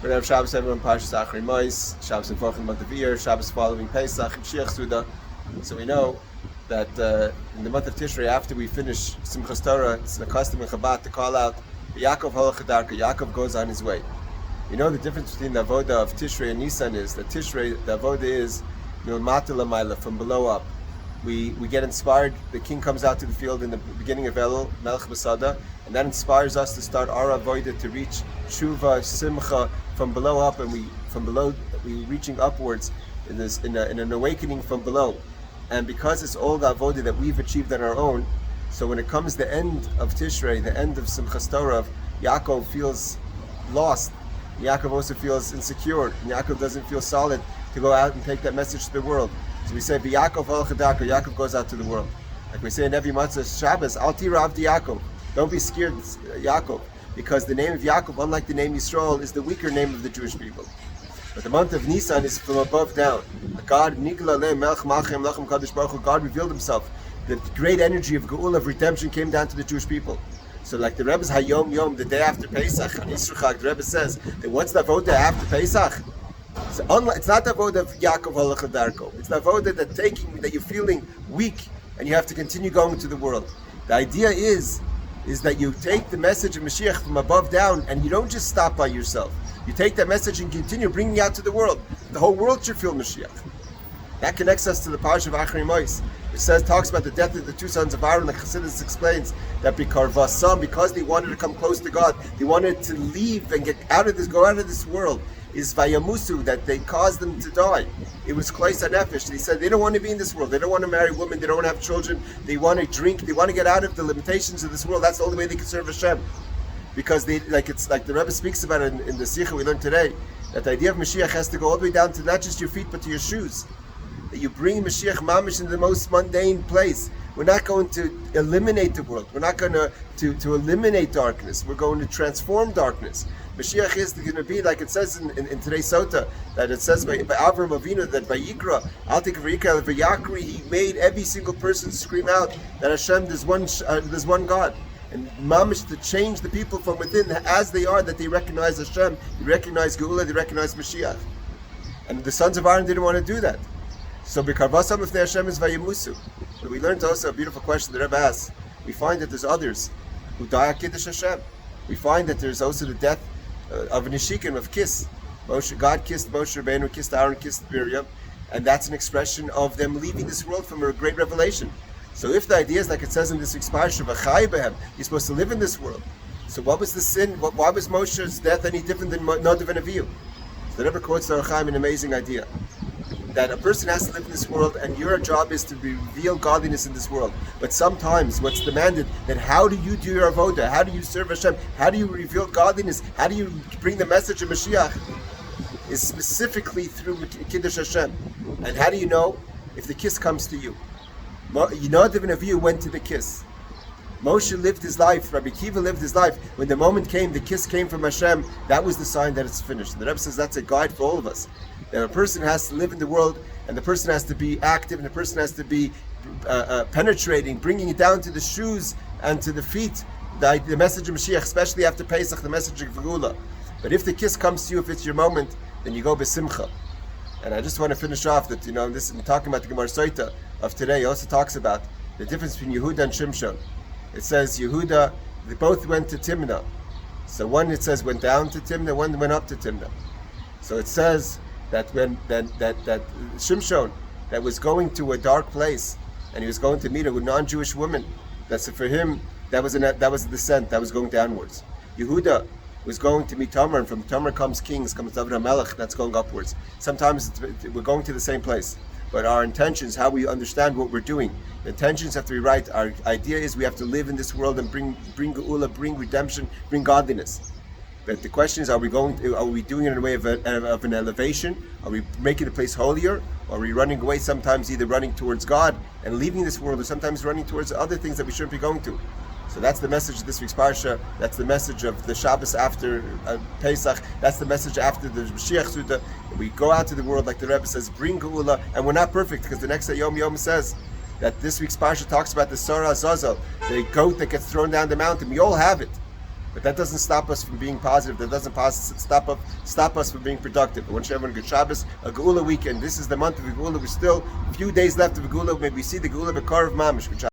We're going to have Shabbos everyone, Shabbos Achron Mevorchim Iyar, Shabbos following Pesach, Mashiach Suda. So we know that in the month of Tishrei, after we finish Simchas Torah, it's the custom in Chabad to call out, Yaakov holach hadarka, Yaakov goes on his way. You know the difference between the avoda of Tishrei and Nisan is that Tishrei, the avoda is milmata l'mayla, from below up. We get inspired. The king comes out to the field in the beginning of Elul, Melech Masada, and that inspires us to start our avoda to reach tshuva, simcha from below up, and we reaching upwards in an awakening from below. And because it's all the avoda that we've achieved on our own, so when it comes the end of Tishrei, the end of Simchas Torah, Yaakov feels lost. Yaakov also feels insecure. And Yaakov doesn't feel solid to go out and take that message to the world. So we say, Yaakov holach hadarka, Yaakov goes out to the world. Like we say in every Matzah Shabbos, Al tira avdi Yaakov. Don't be scared, Yaakov, because the name of Yaakov, unlike the name Yisrael, is the weaker name of the Jewish people. But the month of Nisan is from above down. God, God revealed Himself. The great energy of Geula, of redemption, came down to the Jewish people. So like the Rebbe's Hayom Yom, the day after Pesach, on Yisro Chag, the Rebbe says, that what's the avoda after Pesach? It's not the avoda of Yaakov holach hadarka. It's the avoda that you're feeling weak and you have to continue going to the world. The idea is that you take the message of Mashiach from above down and you don't just stop by yourself. You take that message and continue bringing it out to the world. The whole world should feel Mashiach. That connects us to the Shabbos Achron Mevorchim Iyar. It talks about the death of the two sons of Aaron. The Chassidus explains that because they wanted to come close to God, they wanted to leave and go out of this world, is vayamusu, that they caused them to die. It was klais hanefesh. They said they don't want to be in this world. They don't want to marry women. They don't want to have children. They want to drink. They want to get out of the limitations of this world. That's the only way they can serve Hashem. Because it's like the Rebbe speaks about it in the Sikha we learned today, that the idea of Mashiach has to go all the way down to not just your feet but to your shoes. That you bring Mashiach Mamish into the most mundane place. We're not going to eliminate the world. We're not going to eliminate darkness. We're going to transform darkness. Mashiach is going to be, like it says in today's Sota, that it says by Avram Avinu, that by Yikra, Altik Vayikra, Vayakri, he made every single person scream out that Hashem, there's one God. And Mamish, to change the people from within as they are, that they recognize Hashem, they recognize Geula, they recognize Mashiach. And the sons of Aaron didn't want to do that. So B'karvasam if Hashem is Vayimusu. But we learned also a beautiful question the Rebbe asks. We find that there's others who die at Kiddush Hashem. We find that there's also the death of a Nishikim, of kiss. God kissed Moshe Rabbeinu, kissed Aaron, kissed Miriam, and that's an expression of them leaving this world from a great revelation. So if the idea is like it says in this week's parasha, you're supposed to live in this world. So what was the sin? Why was Moshe's death any different than Nadav and Avihu? So the Rebbe quotes the Ohr HaChaim, an amazing idea, that a person has to live in this world and your job is to reveal godliness in this world. But sometimes what's demanded, that how do you do your avoda? How do you serve Hashem? How do you reveal godliness? How do you bring the message of Mashiach? Is specifically through Kiddush Hashem. And how do you know? If the kiss comes to you. Nadav and Avihu went to the kiss. Moshe lived his life, Rabbi Kiva lived his life. When the moment came, the kiss came from Hashem, that was the sign that it's finished. And the Rebbe says that's a guide for all of us. That a person has to live in the world, and the person has to be active, and the person has to be penetrating, bringing it down to the shoes and to the feet, the message of Mashiach, especially after Pesach, the message of Geula. But if the kiss comes to you, if it's your moment, then you go besimcha. And I just want to finish off that, this is talking about the Gemara Soita of today. It also talks about the difference between Yehuda and Shimshon. It says Yehuda, they both went to Timnah. So one, it says, went down to Timnah, one went up to Timnah. So it says that when that Shimshon, that was going to a dark place, and he was going to meet a non-Jewish woman, that's for him, that was a descent, that was going downwards. Yehuda was going to meet Tamar, and from Tamar comes kings, comes David HaMelech, that's going upwards. Sometimes we're going to the same place, but our intentions, how we understand what we're doing, the intentions have to be right. Our idea is we have to live in this world and bring Geula, bring redemption, bring godliness. But the question is, are we doing it in a way of an elevation? Are we making the place holier? Or are we running away, sometimes either running towards God and leaving this world, or sometimes running towards other things that we shouldn't be going to? So that's the message of this week's parsha. That's the message of the Shabbos after Pesach. That's the message after the Mashiach Suda. We go out to the world, like the Rebbe says, bring Geula, and we're not perfect, because the next day Yom Yom says that this week's parsha talks about the Sarah Azazel, the goat that gets thrown down the mountain. We all have it. But that doesn't stop us from being positive. That doesn't stop us from being productive. I want everyone a good Shabbos, a Geula weekend. This is the month of the Geula. We're still a few days left of the Geula. Maybe we see the Geula B'Karav Mamish.